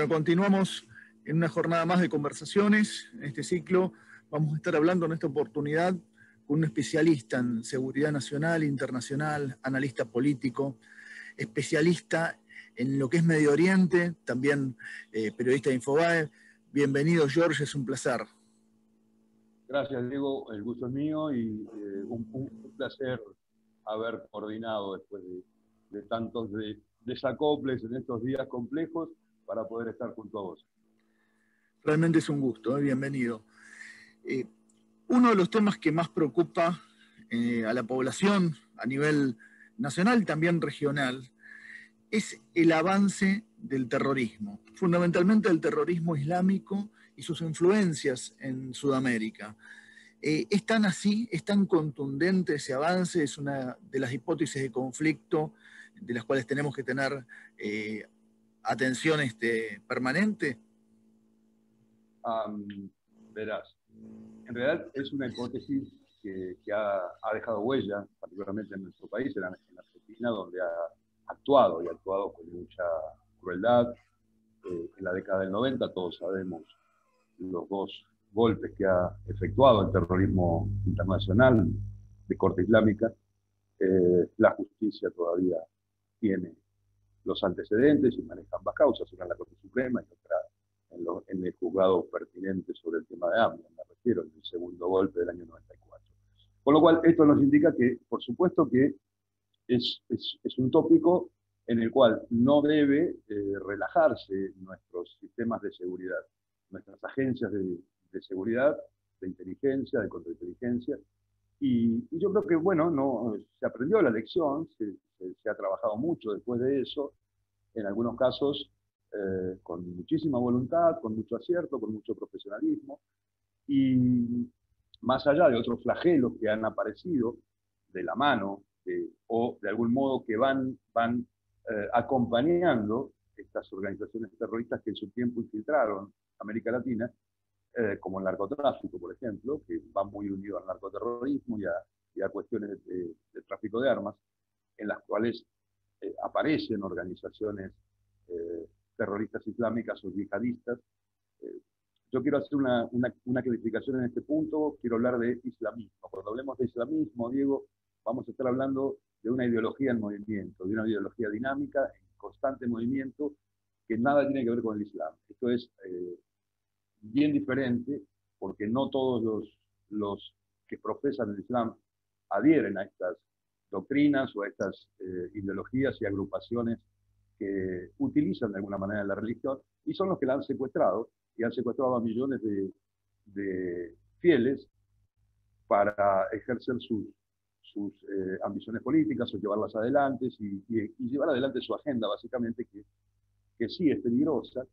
Bueno, continuamos en una jornada más de conversaciones. En este ciclo vamos a estar hablando en esta oportunidad con un especialista en seguridad nacional, internacional, analista político, especialista en lo que es Medio Oriente, también periodista de Infobae. Bienvenido, George, es un placer. Gracias, Diego, el gusto es mío y un placer haber coordinado después de tantos desacoples en estos días complejos para poder estar junto a vos. Realmente es un gusto, bienvenido. Uno de los temas que más preocupa a la población a nivel nacional y también regional es el avance del terrorismo, fundamentalmente el terrorismo islámico y sus influencias en Sudamérica. ¿Es tan así, es tan contundente ese avance? Es una de las hipótesis de conflicto de las cuales tenemos que tener atención permanente. Verás, en realidad es una hipótesis que ha dejado huella, particularmente en nuestro país, en Argentina, donde ha actuado y ha actuado con mucha crueldad. En la década del 90 todos sabemos los dos golpes que ha efectuado el terrorismo internacional de corte islámica. La justicia todavía tiene los antecedentes y maneja ambas causas, una en la Corte Suprema y otra en el juzgado pertinente sobre el tema de AMLO, me refiero, en el segundo golpe del año 94. Con lo cual, esto nos indica que, por supuesto que es un tópico en el cual no debe relajarse nuestros sistemas de seguridad, nuestras agencias de seguridad, de inteligencia, de contrainteligencia. Y yo creo que, bueno, no, se aprendió la lección, se ha trabajado mucho después de eso, en algunos casos con muchísima voluntad, con mucho acierto, con mucho profesionalismo, y más allá de otros flagelos que han aparecido de la mano o de algún modo que van acompañando estas organizaciones terroristas que en su tiempo infiltraron América Latina, como el narcotráfico, por ejemplo, que va muy unido al narcoterrorismo y a cuestiones de tráfico de armas, en las cuales aparecen organizaciones terroristas islámicas o yihadistas. Yo quiero hacer una clarificación en este punto, quiero hablar de islamismo. Cuando hablemos de islamismo, Diego, vamos a estar hablando de una ideología en movimiento, de una ideología dinámica, en constante movimiento, que nada tiene que ver con el Islam. Esto es bien diferente, porque no todos los que profesan el Islam adhieren a estas doctrinas o a estas ideologías y agrupaciones que utilizan de alguna manera la religión, y son los que la han secuestrado, y han secuestrado a millones de fieles para ejercer sus ambiciones políticas o llevarlas adelante y llevar adelante su agenda, básicamente, que sí es peligrosa,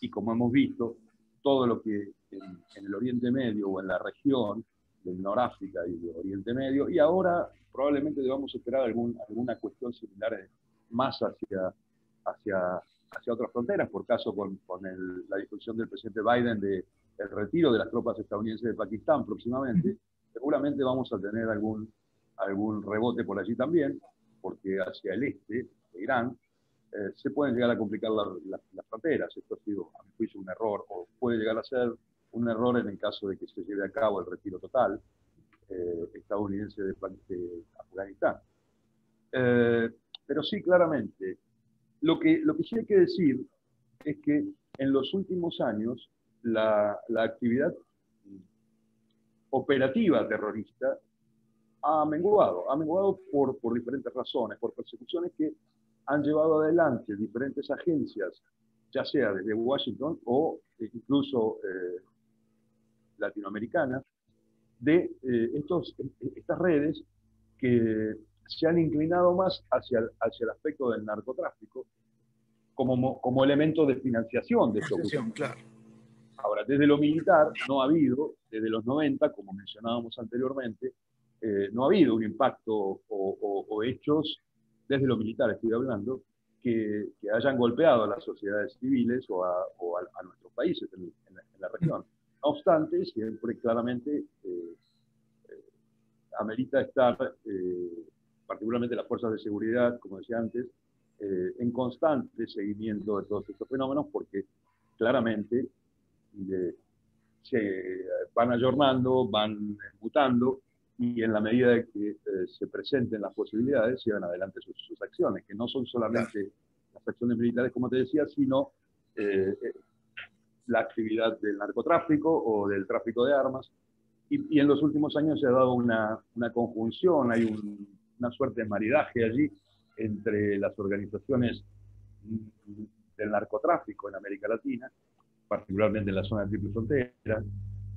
y como hemos visto, todo lo que en el Oriente Medio o en la región del Noráfrica y de Oriente Medio, y ahora probablemente debamos esperar alguna cuestión similar más hacia otras fronteras, por caso con la discusión del presidente Biden del retiro de las tropas estadounidenses de Pakistán próximamente. Seguramente vamos a tener algún rebote por allí también, porque hacia el este de Irán se pueden llegar a complicar las fronteras. Esto ha sido, a mi juicio, un error, o puede llegar a ser un error en el caso de que se lleve a cabo el retiro total estadounidense de Afganistán. Pero sí, claramente, lo que sí hay que decir es que en los últimos años la actividad operativa terrorista ha menguado por diferentes razones, por persecuciones que han llevado adelante diferentes agencias, ya sea desde Washington o incluso latinoamericanas, de estas redes que se han inclinado más hacia el aspecto del narcotráfico como elemento de financiación de estos grupos. Claro. Ahora, desde lo militar no ha habido, desde los 90, como mencionábamos anteriormente, no ha habido un impacto o hechos, desde lo militar estoy hablando, que hayan golpeado a las sociedades civiles o a nuestros países en la región. No obstante, siempre claramente amerita estar, particularmente las fuerzas de seguridad, como decía antes, en constante seguimiento de todos estos fenómenos, porque claramente se van ayornando, van mutando, y en la medida de que se presenten las posibilidades, llevan adelante sus acciones, que no son solamente las acciones militares, como te decía, sino la actividad del narcotráfico o del tráfico de armas. Y en los últimos años se ha dado una conjunción, hay una suerte de maridaje allí entre las organizaciones del narcotráfico en América Latina, particularmente en la zona de Triple Frontera,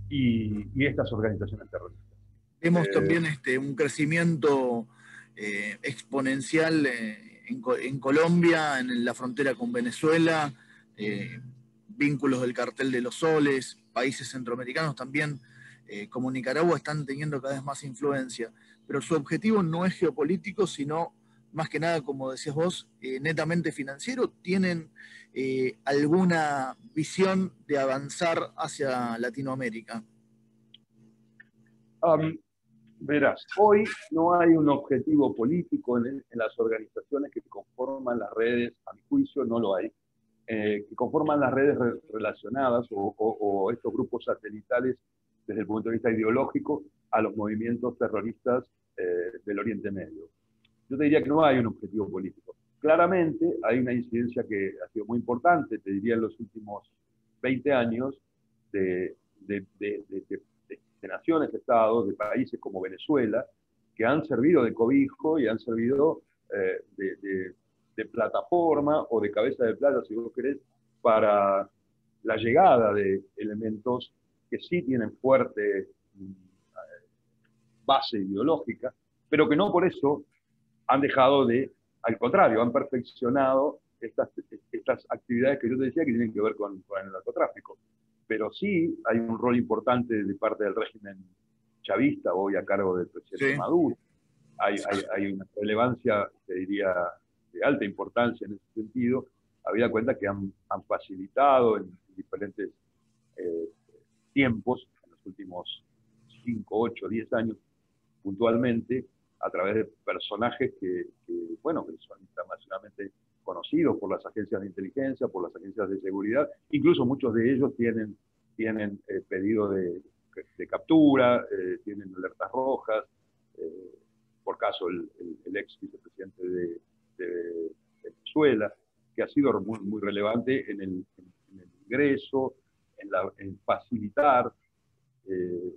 y estas organizaciones terroristas. Vemos también un crecimiento exponencial en Colombia, en la frontera con Venezuela, vínculos del cartel de los soles, países centroamericanos también, como Nicaragua, están teniendo cada vez más influencia. Pero su objetivo no es geopolítico, sino más que nada, como decías vos, netamente financiero. ¿Tienen alguna visión de avanzar hacia Latinoamérica? Verás, hoy no hay un objetivo político en las organizaciones que conforman las redes, a mi juicio no lo hay, que conforman las redes relacionadas o estos grupos satelitales desde el punto de vista ideológico a los movimientos terroristas del Oriente Medio. Yo te diría que no hay un objetivo político. Claramente hay una incidencia que ha sido muy importante, te diría en los últimos 20 años, de naciones, estados, de países como Venezuela, que han servido de cobijo y han servido de plataforma o de cabeza de playa, si vos querés, para la llegada de elementos que sí tienen fuerte base ideológica, pero que no por eso han dejado de, al contrario, han perfeccionado estas actividades que yo te decía que tienen que ver con el narcotráfico. Pero sí hay un rol importante de parte del régimen chavista, hoy a cargo del presidente Maduro. Hay una relevancia, te diría, de alta importancia en ese sentido, habida cuenta que han facilitado en diferentes tiempos, en los últimos 5, 8, 10 años, puntualmente, a través de personajes que son internacionalmente conocidos por las agencias de inteligencia, por las agencias de seguridad, incluso muchos de ellos tienen pedido de captura, tienen alertas rojas, por caso el ex vicepresidente de Venezuela, que ha sido muy, muy relevante en el ingreso, en facilitar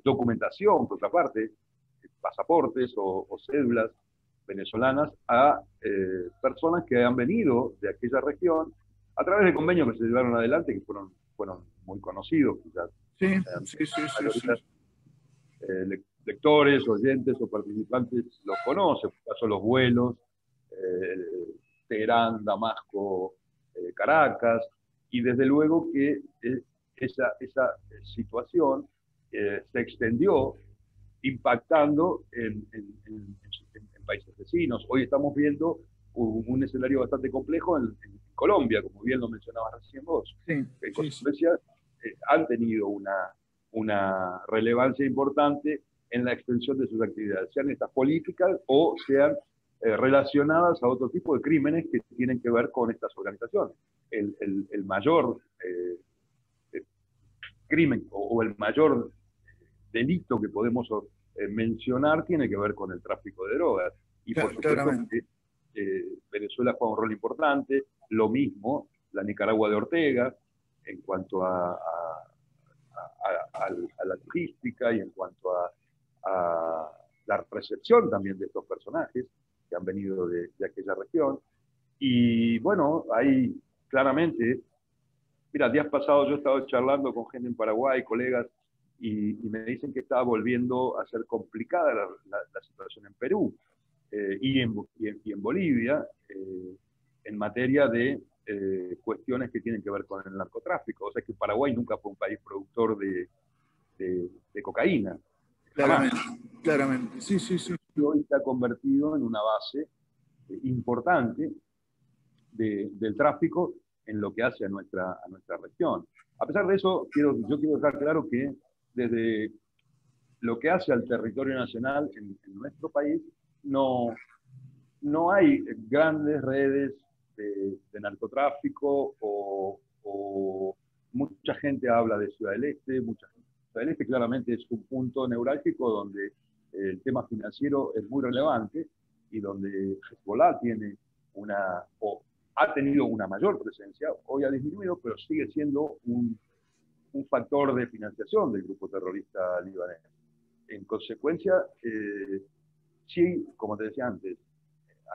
documentación, por otra parte, pasaportes o cédulas venezolanas a personas que han venido de aquella región a través de convenios que se llevaron adelante, que fueron muy conocidos, quizás. Lectores, oyentes o participantes los conocen, por caso los vuelos, Teherán, Damasco, Caracas, y desde luego que esa situación se extendió impactando en países vecinos. Hoy estamos viendo un escenario bastante complejo en Colombia, como bien lo mencionabas recién vos. En consecuencia, han tenido una relevancia importante en la extensión de sus actividades, sean estas políticas o sean relacionadas a otro tipo de crímenes que tienen que ver con estas organizaciones. El mayor crimen o el mayor delito que podemos mencionar tiene que ver con el tráfico de drogas. Y por supuesto que Venezuela juega un rol importante, lo mismo la Nicaragua de Ortega, en cuanto a la logística y en cuanto a la recepción también de estos personajes que han venido de aquella región. Y bueno, ahí claramente, mira, días pasados yo estaba charlando con gente en Paraguay, colegas, y me dicen que está volviendo a ser complicada la situación en Perú y en Bolivia en materia de cuestiones que tienen que ver con el narcotráfico. O sea que Paraguay nunca fue un país productor de cocaína. Claramente. Sí. Y hoy se ha convertido en una base importante del tráfico en lo que hace a nuestra región. A pesar de eso, yo quiero dejar claro que desde lo que hace al territorio nacional en nuestro país, no hay grandes redes de narcotráfico, o mucha gente habla de Ciudad del Este. Ciudad del Este claramente es un punto neurálgico donde el tema financiero es muy relevante y donde Hezbollah tiene o ha tenido una mayor presencia. Hoy ha disminuido, pero sigue siendo un factor de financiación del grupo terrorista libanés. En consecuencia, sí, como te decía antes,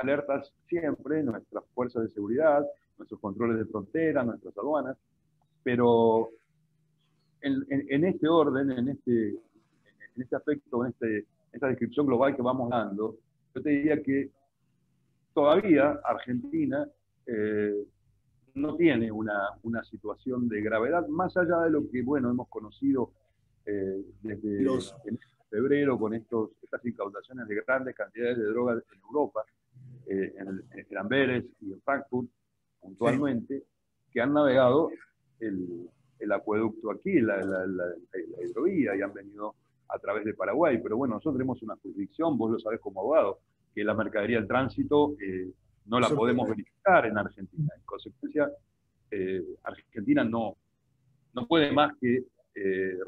alertas siempre nuestras fuerzas de seguridad, nuestros controles de frontera, nuestras aduanas, pero en este orden, en este aspecto, en esta descripción global que vamos dando, yo te diría que todavía Argentina no tiene una situación de gravedad, más allá de lo que, bueno, hemos conocido desde febrero con estas incautaciones de grandes cantidades de drogas en Europa, en Amberes y en Frankfurt, puntualmente, sí, que han navegado el acueducto aquí, la hidrovía, y han venido a través de Paraguay. Pero bueno, nosotros tenemos una jurisdicción, vos lo sabés como abogado, que la mercadería en tránsito no la podemos verificar en Argentina. En consecuencia, Argentina no puede más que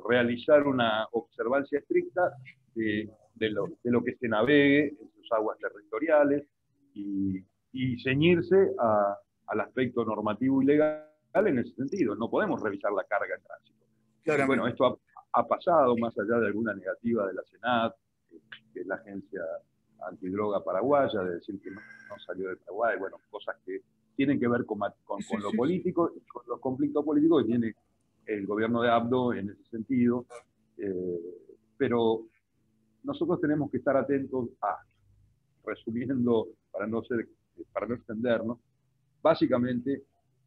realizar una observancia estricta de lo que se navegue en sus aguas territoriales y ceñirse al aspecto normativo y legal en ese sentido. No podemos revisar la carga en tránsito. Y bueno, esto ha pasado más allá de alguna negativa de la Senat, que es la agencia antidroga paraguaya, de decir que no salió de Paraguay, bueno, cosas que tienen que ver con lo político, con los conflictos políticos que tiene el gobierno de Abdo en ese sentido, pero nosotros tenemos que estar atentos resumiendo, para no extendernos, básicamente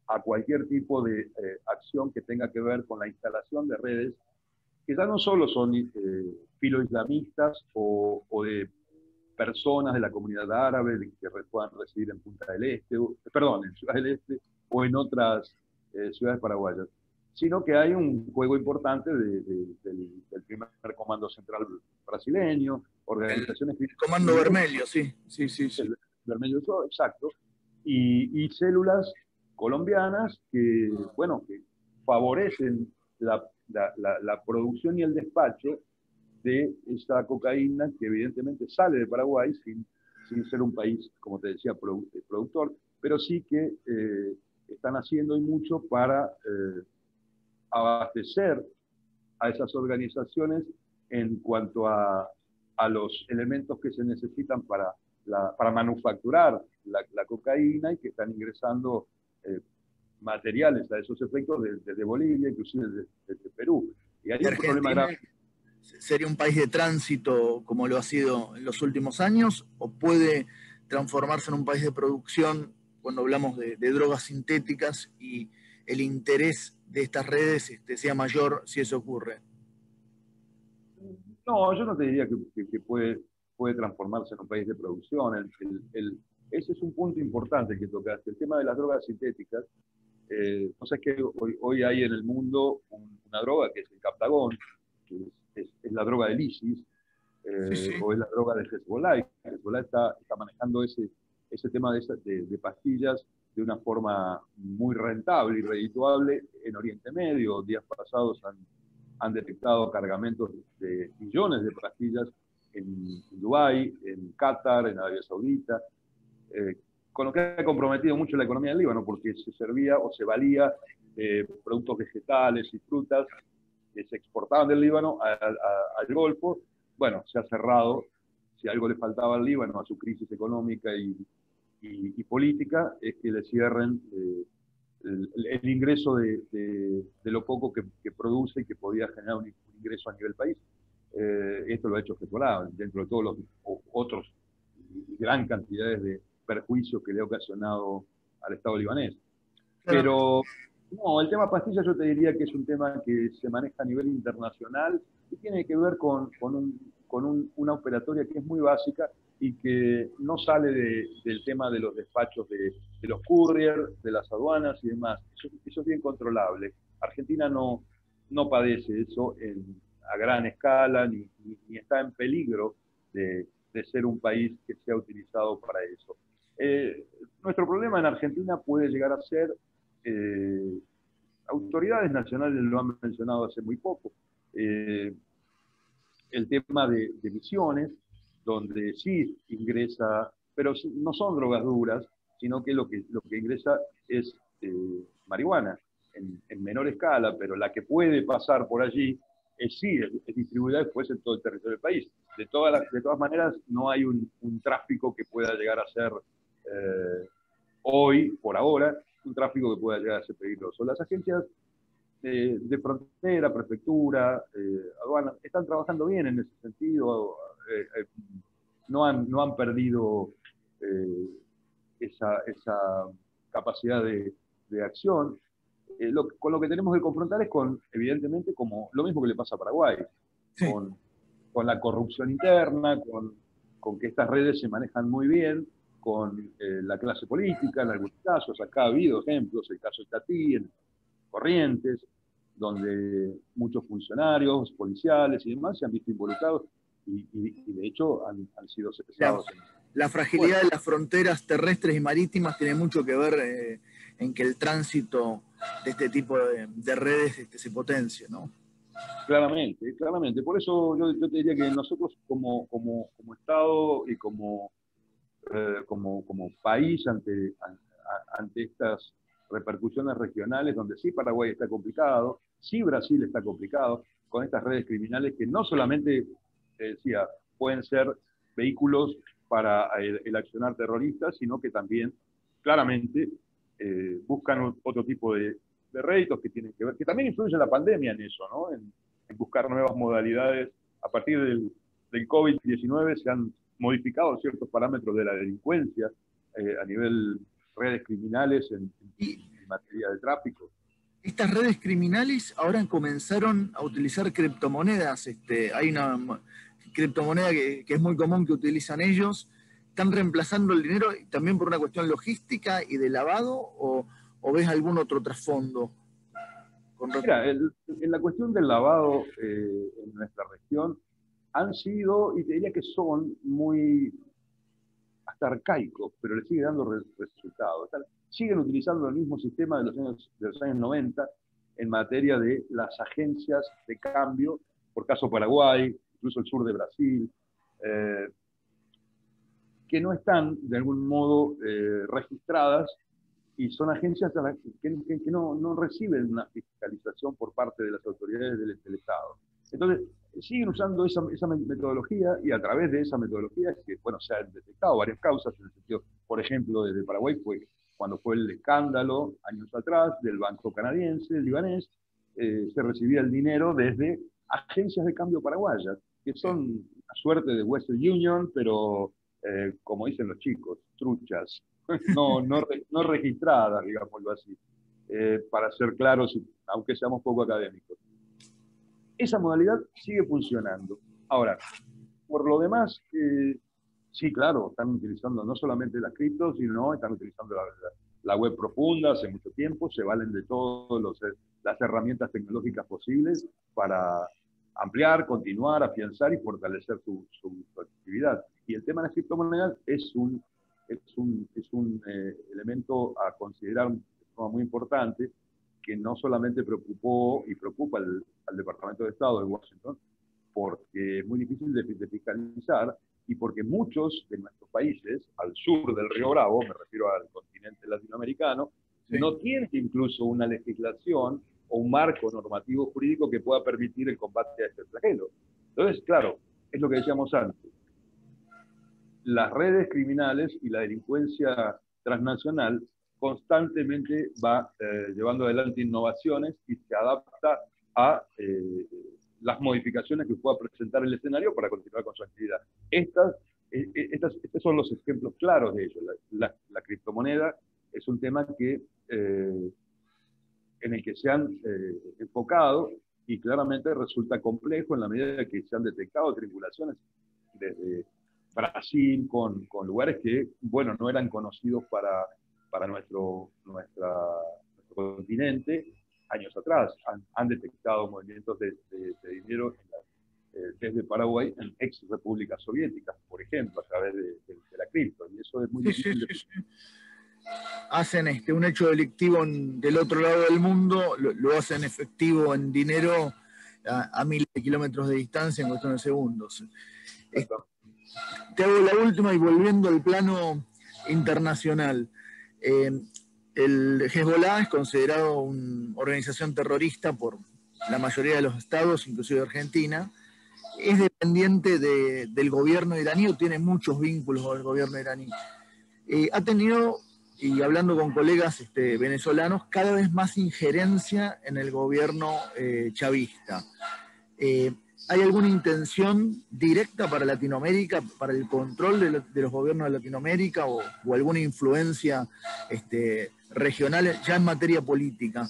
a cualquier tipo de acción que tenga que ver con la instalación de redes que ya no solo son filoislamistas o de personas de la comunidad árabe que puedan residir en Punta del Este, en Ciudad del Este o en otras ciudades paraguayas, sino que hay un juego importante del primer comando central brasileño, organizaciones... El Comando Vermelho, sí. El Vermelho, exacto, y células colombianas que, bueno, que favorecen la producción y el despacho de esa cocaína que evidentemente sale de Paraguay sin ser un país, como te decía, productor, pero sí que están haciendo y mucho para abastecer a esas organizaciones en cuanto a los elementos que se necesitan para manufacturar la cocaína, y que están ingresando materiales a esos efectos desde Bolivia, inclusive desde Perú. Y hay un problema grave. ¿Sería un país de tránsito como lo ha sido en los últimos años, o puede transformarse en un país de producción cuando hablamos de drogas sintéticas y el interés de estas redes sea mayor si eso ocurre? No, yo no te diría que puede transformarse en un país de producción. Ese es un punto importante que tocaste, el tema de las drogas sintéticas. No sé, que hoy hay en el mundo una droga que es el Captagón, que es la droga del ISIS, sí. O es la droga de Hezbollah. Hezbollah está manejando ese tema de pastillas de una forma muy rentable y redituable en Oriente Medio. Días pasados han detectado cargamentos de millones de pastillas en Dubái, en Qatar, en Arabia Saudita, con lo que ha comprometido mucho la economía del Líbano, porque se servía o se valía productos vegetales y frutas que se exportaban del Líbano al Golfo. Bueno, se ha cerrado. Si algo le faltaba al Líbano, a su crisis económica y política, es que le cierren el ingreso de lo poco que produce y que podía generar un ingreso a nivel país. Esto lo ha hecho Hezbollah, dentro de todos los otros gran cantidades de perjuicios que le ha ocasionado al Estado libanés. Pero no, el tema pastillas yo te diría que es un tema que se maneja a nivel internacional y tiene que ver con una operatoria que es muy básica y que no sale del tema de los despachos de los couriers, de las aduanas y demás. Eso es bien controlable. Argentina no padece eso a gran escala, ni está en peligro de ser un país que sea utilizado para eso. Nuestro problema en Argentina puede llegar a ser, autoridades nacionales lo han mencionado hace muy poco, el tema de Misiones, donde sí ingresa, pero no son drogas duras, sino que lo que ingresa es marihuana en menor escala, pero la que puede pasar por allí sí es distribuida después en todo el territorio del país. De todas maneras, no hay un tráfico que pueda llegar a ser hoy, por ahora, un tráfico que pueda llegar a ser peligroso. Las agencias de frontera, prefectura, aduana, están trabajando bien en ese sentido, no han perdido esa capacidad de acción. Con lo que tenemos que confrontar es con, evidentemente, como lo mismo que le pasa a Paraguay, Sí. con la corrupción interna, con que estas redes se manejan muy bien, con la clase política en algunos casos. Acá ha habido ejemplos, el caso de Tatí, en Corrientes, donde muchos funcionarios policiales y demás se han visto involucrados y de hecho han sido cesados. La fragilidad de las fronteras terrestres y marítimas tiene mucho que ver en que el tránsito de este tipo de redes se potencie, ¿no? Claramente, claramente. Por eso yo te diría que nosotros como Estado y como país ante estas repercusiones regionales, donde sí Paraguay está complicado, sí Brasil está complicado, con estas redes criminales que no solamente, decía, pueden ser vehículos para el accionar terrorista, sino que también claramente buscan otro tipo de réditos que tienen que ver, que también influye la pandemia en eso, ¿no? En buscar nuevas modalidades. A partir del COVID-19 se han modificado ciertos parámetros de la delincuencia a nivel redes criminales en materia de tráfico. Estas redes criminales ahora comenzaron a utilizar criptomonedas. Hay una criptomoneda que es muy común que utilizan ellos. ¿Están reemplazando el dinero también por una cuestión logística y de lavado o ves algún otro trasfondo? Mira, en la cuestión del lavado en nuestra región han sido, y te diría que son muy hasta arcaicos, pero le sigue dando resultados. Siguen utilizando el mismo sistema de los años 90 en materia de las agencias de cambio, por caso Paraguay, incluso el sur de Brasil, que no están de algún modo registradas y son agencias que no reciben una fiscalización por parte de las autoridades del Estado. Entonces, siguen usando esa metodología y a través de esa metodología es que, bueno, se han detectado varias causas en el sentido, por ejemplo, desde Paraguay cuando fue el escándalo años atrás del banco canadiense, el libanés, se recibía el dinero desde agencias de cambio paraguayas, que son una suerte de Western Union, pero como dicen los chicos, truchas, no registradas, digámoslo así, para ser claros, aunque seamos poco académicos. Esa modalidad sigue funcionando. Ahora, por lo demás, sí, claro, están utilizando no solamente las criptos, sino están utilizando la web profunda hace mucho tiempo, se valen de todas las herramientas tecnológicas posibles para ampliar, continuar, afianzar y fortalecer su actividad. Y el tema de las criptomonedas es un elemento a considerar de forma muy importante, que no solamente preocupó y preocupa al Departamento de Estado de Washington, porque es muy difícil de fiscalizar y porque muchos de nuestros países, al sur del Río Bravo, me refiero al continente latinoamericano, sí, no tienen incluso una legislación o un marco normativo jurídico que pueda permitir el combate a este flagelo. Entonces, claro, es lo que decíamos antes. Las redes criminales y la delincuencia transnacional constantemente va llevando adelante innovaciones y se adapta a las modificaciones que pueda presentar el escenario para continuar con su actividad. Estos son los ejemplos claros de ello. La criptomoneda es un tema que, en el que se han enfocado y claramente resulta complejo en la medida que se han detectado triangulaciones desde Brasil con lugares que, bueno, no eran conocidos para nuestro continente años atrás. Han detectado movimientos de dinero desde Paraguay en ex repúblicas soviéticas, por ejemplo, a través de la cripto. Y eso es muy difícil de... Sí. Hacen un hecho delictivo del otro lado del mundo, lo hacen efectivo en dinero a miles de kilómetros de distancia en cuestión de segundos. Te hago la última y volviendo al plano internacional. El Hezbollah es considerado una organización terrorista por la mayoría de los estados, inclusive Argentina. Es dependiente del gobierno iraní, o tiene muchos vínculos con el gobierno iraní. Ha tenido, y hablando con colegas venezolanos, cada vez más injerencia en el gobierno chavista. ¿Hay alguna intención directa para Latinoamérica, para el control de los gobiernos de Latinoamérica o alguna influencia regional ya en materia política?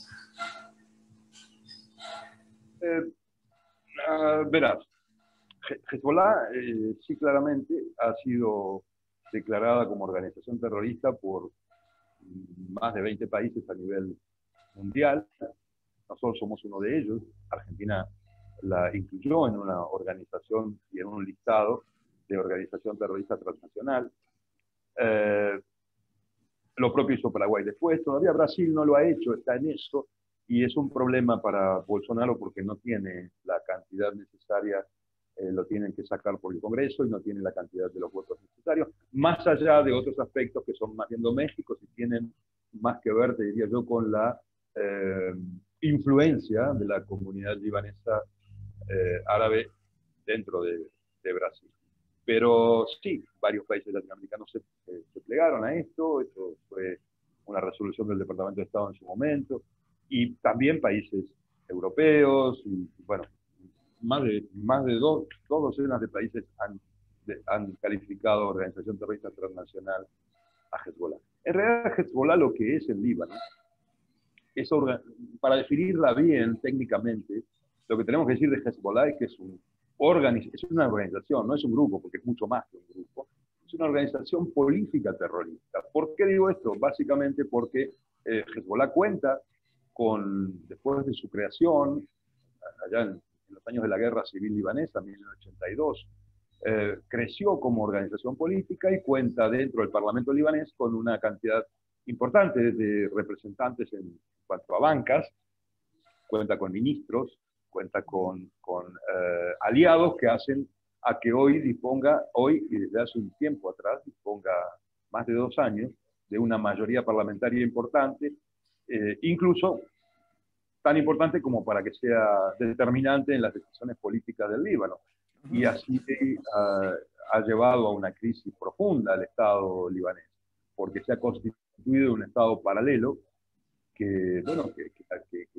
Verás, Hezbollah sí claramente ha sido declarada como organización terrorista por más de 20 países a nivel mundial. Nosotros somos uno de ellos. Argentina la incluyó en una organización y en un listado de organización terrorista transnacional. Lo propio hizo Paraguay después. Todavía Brasil no lo ha hecho, está en eso, y es un problema para Bolsonaro porque no tiene la cantidad necesaria, lo tienen que sacar por el Congreso y no tiene la cantidad de los votos necesarios, más allá de otros aspectos que son más bien domésticos y tienen más que ver, te diría yo, con la influencia de la comunidad libanesa árabe dentro de Brasil. Pero sí, varios países latinoamericanos se plegaron a esto fue una resolución del Departamento de Estado en su momento, y también países europeos, y bueno, más de dos docenas de países han calificado organización terrorista transnacional a Hezbollah. En realidad, Hezbollah lo que es en Líbano, para definirla bien técnicamente, lo que tenemos que decir de Hezbollah es que es una organización, no es un grupo, porque es mucho más que un grupo, es una organización política terrorista. ¿Por qué digo esto? Básicamente porque Hezbollah cuenta después de su creación, allá en los años de la Guerra Civil Libanesa, 1982, creció como organización política y cuenta dentro del Parlamento libanés con una cantidad importante de representantes en cuanto a bancas, cuenta con ministros, cuenta con aliados que hacen a que hoy y desde hace un tiempo atrás, disponga más de 2 años de una mayoría parlamentaria importante, incluso tan importante como para que sea determinante en las decisiones políticas del Líbano. Y así ha llevado a una crisis profunda al Estado libanés, porque se ha constituido un Estado paralelo que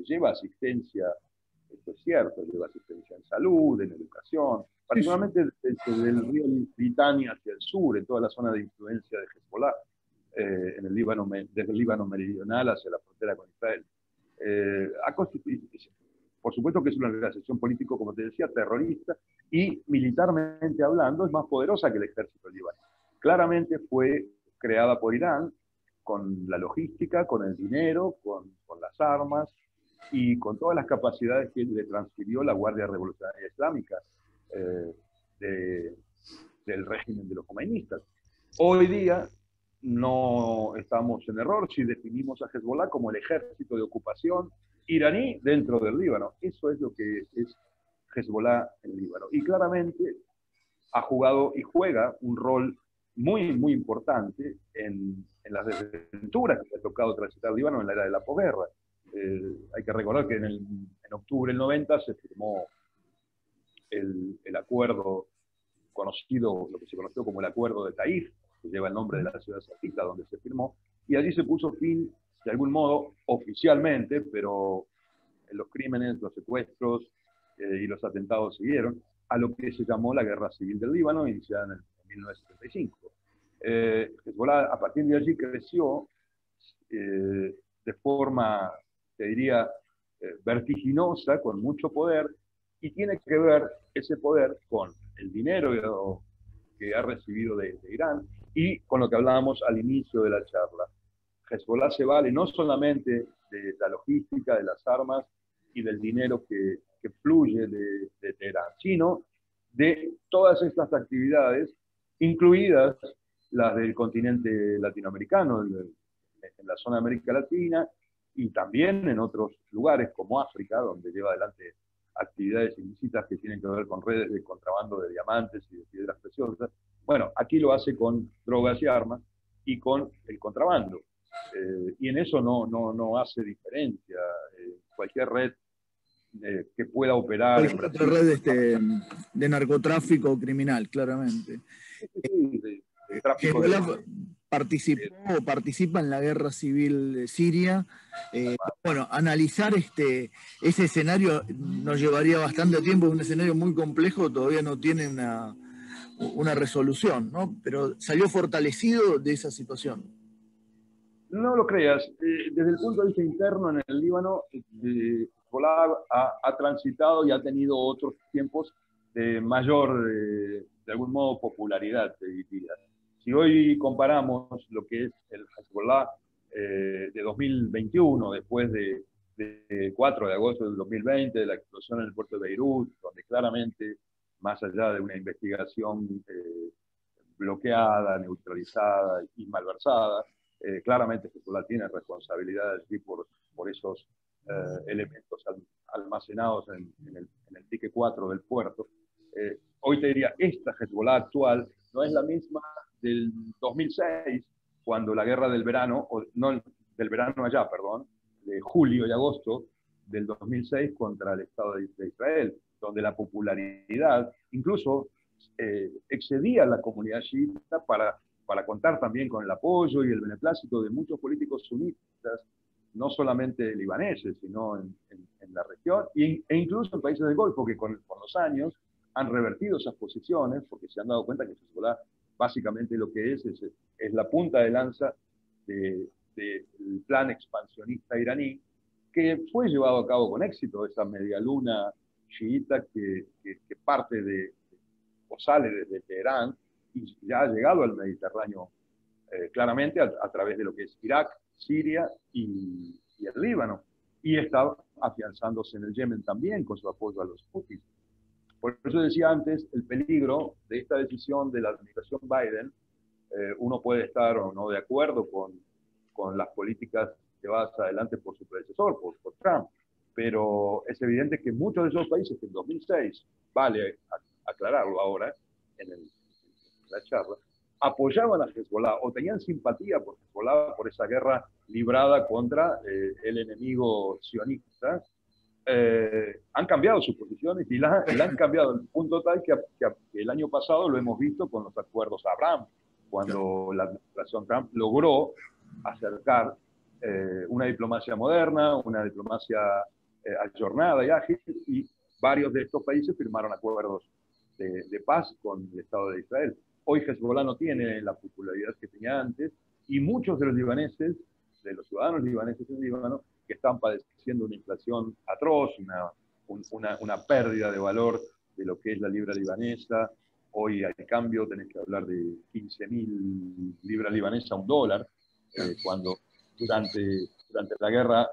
lleva asistencia, esto es cierto, lleva asistencia en salud, en educación, particularmente desde el río Litani hacia el sur, en toda la zona de influencia de Hezbollah, desde el Líbano meridional hacia la frontera con Israel. Por supuesto que es una organización política, como te decía, terrorista, y militarmente hablando es más poderosa que el ejército libanés. Claramente fue creada por Irán, con la logística, con el dinero, con las armas y con todas las capacidades que le transfirió la Guardia Revolucionaria Islámica del régimen de los Jomeinistas. Hoy día no estamos en error si definimos a Hezbollah como el ejército de ocupación iraní dentro del Líbano. Eso es lo que es Hezbollah en Líbano. Y claramente ha jugado y juega un rol muy, muy importante en las desventuras que ha tocado transitar Líbano en la era de la posguerra. Hay que recordar que en octubre del 90 se firmó el acuerdo conocido, lo que se conoció como el Acuerdo de Taif, que lleva el nombre de la ciudad saudita donde se firmó, y allí se puso fin, de algún modo, oficialmente, pero los crímenes, los secuestros y los atentados siguieron, a lo que se llamó la Guerra Civil del Líbano, iniciada en 1975. Hezbollah, a partir de allí, creció de forma, te diría, vertiginosa, con mucho poder, y tiene que ver ese poder con el dinero que ha recibido de Irán y con lo que hablábamos al inicio de la charla. Hezbollah se vale no solamente de la logística, de las armas y del dinero que fluye de Teherán, sino de todas estas actividades, incluidas las del continente latinoamericano, en la zona de América Latina, y también en otros lugares como África, donde lleva adelante actividades ilícitas que tienen que ver con redes de contrabando de diamantes y de piedras preciosas. Bueno, aquí lo hace con drogas y armas y con el contrabando. Y en eso no hace diferencia. Cualquier red que pueda operar en Otra Brasil. red de narcotráfico criminal, claramente. Hezbollah participó o participa en la guerra civil de Siria. Bueno, analizar ese escenario nos llevaría bastante tiempo, es un escenario muy complejo, todavía no tiene una resolución, ¿no? Pero salió fortalecido de esa situación. No lo creas. Desde el punto de vista interno en el Líbano, Hezbollah ha transitado y ha tenido otros tiempos de mayor, de algún modo, popularidad, te diría. Si hoy comparamos lo que es el Hezbollah de 2021, después de 4 de agosto del 2020, de la explosión en el puerto de Beirut, donde claramente, más allá de una investigación bloqueada, neutralizada y malversada, claramente Hezbollah tiene responsabilidades por esos elementos almacenados en el dique 4 del puerto. Hoy te diría, esta Hezbollah actual no es la misma del 2006, cuando la guerra del verano, no del verano allá, perdón, de julio y agosto del 2006 contra el Estado de Israel, donde la popularidad incluso excedía a la comunidad chiita para contar también con el apoyo y el beneplácito de muchos políticos sunitas, no solamente libaneses, sino en la región, e incluso en países del Golfo, que con los años han revertido esas posiciones, porque se han dado cuenta que Hezbollah básicamente lo que es la punta de lanza del plan expansionista iraní, que fue llevado a cabo con éxito, esa medialuna chiita que parte o sale desde Teherán y ya ha llegado al Mediterráneo claramente a través de lo que es Irak, Siria y el Líbano. Y está afianzándose en el Yemen también con su apoyo a los Houthis. Por eso decía antes, el peligro de esta decisión de la administración Biden, uno puede estar o no de acuerdo con las políticas llevadas adelante por su predecesor, por Trump, pero es evidente que muchos de esos países que en 2006, vale aclararlo ahora en la charla, apoyaban a Hezbollah o tenían simpatía por Hezbollah, por esa guerra librada contra el enemigo sionista, han cambiado sus posiciones y la han cambiado al punto tal que el año pasado lo hemos visto con los acuerdos Abraham, cuando la administración Trump logró acercar una diplomacia moderna, una diplomacia ayornada y ágil, y varios de estos países firmaron acuerdos de paz con el Estado de Israel. Hoy Hezbollah no tiene la popularidad que tenía antes, y muchos de los libaneses, de los ciudadanos libaneses en Líbano, que están padeciendo una inflación atroz, una pérdida de valor de lo que es la libra libanesa. Hoy, al cambio, tenés que hablar de 15.000 libras libanesas a un dólar, cuando durante la guerra,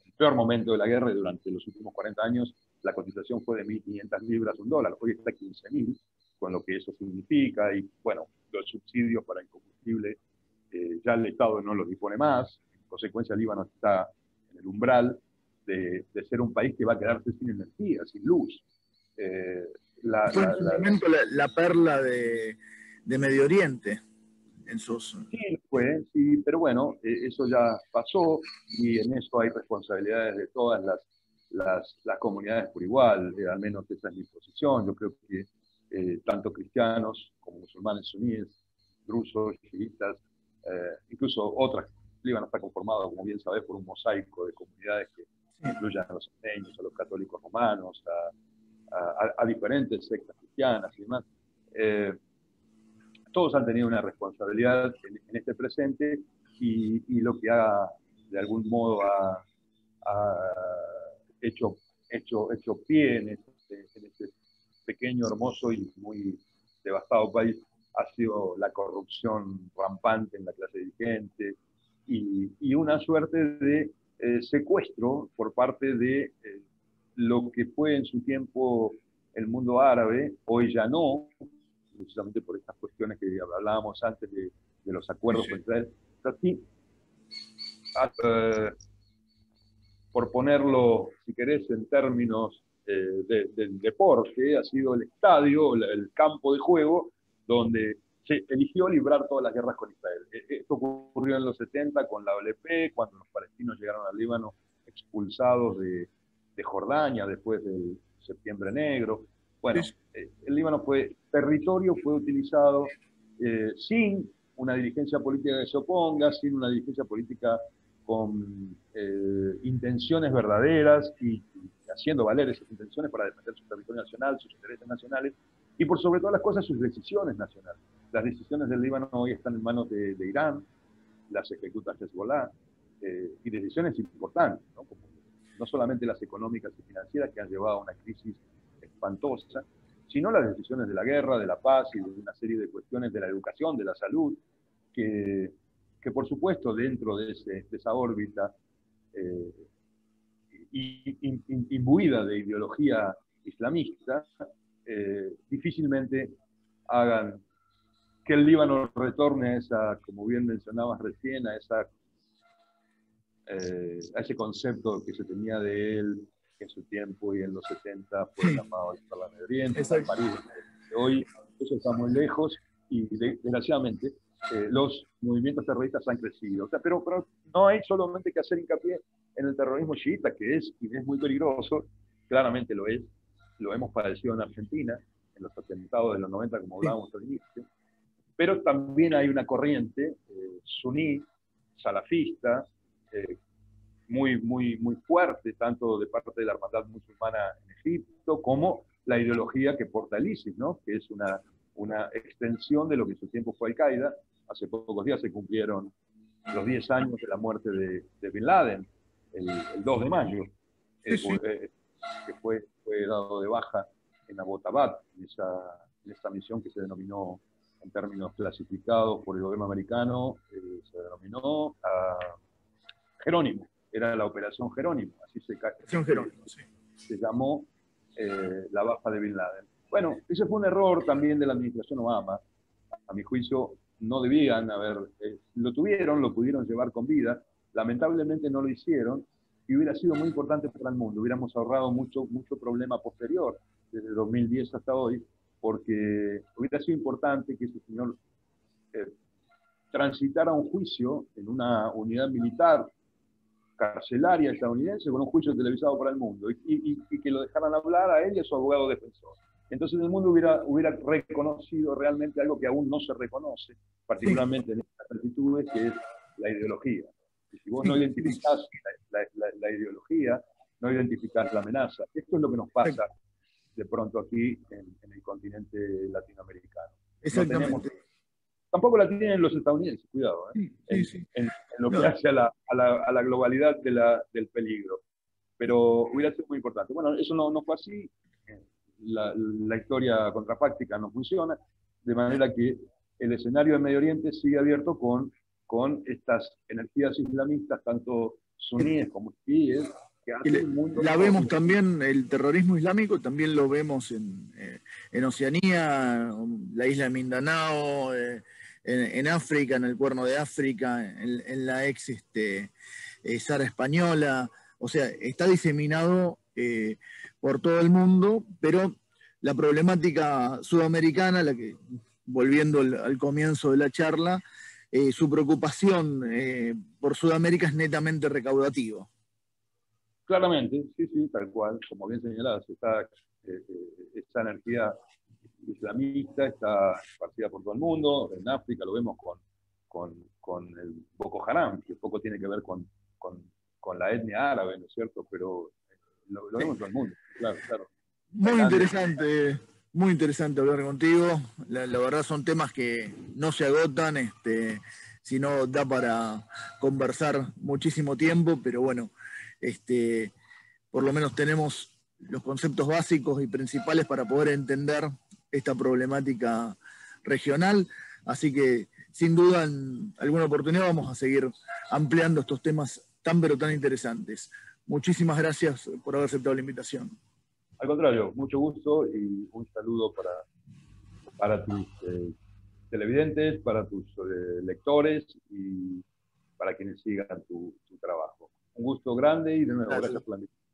el peor momento de la guerra, y durante los últimos 40 años, la cotización fue de 1.500 libras a un dólar. Hoy está 15.000, con lo que eso significa, y bueno, los subsidios para el combustible, ya el Estado no los dispone más. En consecuencia, Líbano está en el umbral de ser un país que va a quedarse sin energía, sin luz. Fue en su momento la perla de Medio Oriente. Sí, fue, sí, pero bueno, eso ya pasó, y en eso hay responsabilidades de todas las comunidades por igual, al menos esa es mi posición. Yo creo que tanto cristianos como musulmanes suníes, drusos, chiitas, incluso otras, Líbano está conformado, como bien sabés, por un mosaico de comunidades que incluyen a los armenios, a los católicos romanos, a diferentes sectas cristianas y demás. Todos han tenido una responsabilidad en este presente, y lo que de algún modo ha hecho pie en este pequeño, hermoso y muy devastado país ha sido la corrupción rampante en la clase dirigente y una suerte de secuestro por parte de lo que fue en su tiempo el mundo árabe, hoy ya no, precisamente por estas cuestiones que hablábamos antes de los acuerdos con Israel. Así, por ponerlo, si querés, en términos del deporte, ha sido el estadio, el campo de juego, donde se eligió librar todas las guerras con Israel. Esto ocurrió en los 70 con la OLP, cuando los palestinos llegaron al Líbano expulsados de Jordania después del Septiembre Negro. Bueno, el Líbano territorio fue utilizado sin una dirigencia política que se oponga, sin una dirigencia política con intenciones verdaderas y haciendo valer esas intenciones para defender su territorio nacional, sus intereses nacionales y por sobre todas las cosas sus decisiones nacionales. Las decisiones del Líbano hoy están en manos de Irán, las ejecuta Hezbollah, y decisiones importantes, ¿no? Como, no solamente las económicas y financieras que han llevado a una crisis espantosa, sino las decisiones de la guerra, de la paz y de una serie de cuestiones de la educación, de la salud, que por supuesto dentro de esa órbita imbuida de ideología islamista, difícilmente hagan que el Líbano retorne a esa, como bien mencionabas recién, a ese concepto que se tenía de él en su tiempo y en los 70 fue llamado el Medio Oriente, el París de hoy. Eso está muy lejos y desgraciadamente los movimientos terroristas han crecido. O sea, pero no hay solamente que hacer hincapié en el terrorismo chiita, que es muy peligroso, claramente lo es, lo hemos padecido en Argentina, en los atentados de los 90, como hablábamos al inicio, pero también hay una corriente suní, salafista, muy fuerte, tanto de parte de la hermandad musulmana en Egipto, como la ideología que porta el ISIS, ¿no? Que es una extensión de lo que en su tiempo fue Al-Qaeda. Hace pocos días se cumplieron los 10 años de la muerte de Bin Laden, el 2 de mayo, que fue dado de baja en Abbottabad, en esa misión que se denominó, en términos clasificados por el gobierno americano, se denominó Jerónimo, era la Operación Jerónimo, así se llamó la baja de Bin Laden. Bueno, ese fue un error también de la administración Obama. A mi juicio, no debían haber, lo pudieron llevar con vida, lamentablemente no lo hicieron, y hubiera sido muy importante para el mundo, hubiéramos ahorrado mucho problema posterior, desde 2010 hasta hoy, porque hubiera sido importante que ese señor transitara un juicio en una unidad militar carcelaria estadounidense con un juicio televisado para el mundo y que lo dejaran hablar a él y a su abogado defensor. Entonces el mundo hubiera reconocido realmente algo que aún no se reconoce, particularmente en estas latitudes, que es la ideología. Y si vos no identificás la ideología, no identificás la amenaza. Esto es lo que nos pasa de pronto aquí en el continente latinoamericano. Exactamente. Tampoco la tienen los estadounidenses, cuidado, en lo que hace a la globalidad del peligro. Pero hubiera sido muy importante. Bueno, eso no fue así. La historia contrafáctica no funciona, de manera que el escenario del Medio Oriente sigue abierto con estas energías islamistas, tanto suníes como chiíes, que hacen un mundo... La vemos también, el terrorismo islámico, también lo vemos en Oceanía, la isla de Mindanao, en África, en el Cuerno de África, en la ex Sahara española. O sea, está diseminado por todo el mundo, pero la problemática sudamericana, volviendo al comienzo de la charla, su preocupación por Sudamérica es netamente recaudativa. Claramente, sí, tal cual, como bien señalás, esta energía islamista está esparcida por todo el mundo. En África lo vemos con el Boko Haram, que poco tiene que ver con la etnia árabe, ¿no es cierto? Pero lo vemos en todo el mundo, claro. Muy interesante hablar contigo. La verdad son temas que no se agotan, sino da para conversar muchísimo tiempo, pero bueno, por lo menos tenemos los conceptos básicos y principales para poder entender esta problemática regional, así que sin duda en alguna oportunidad vamos a seguir ampliando estos temas tan pero tan interesantes. Muchísimas gracias por haber aceptado la invitación. Al contrario, mucho gusto y un saludo para tus televidentes, para tus lectores y para quienes sigan tu trabajo. Un gusto grande y de nuevo, gracias por la invitación.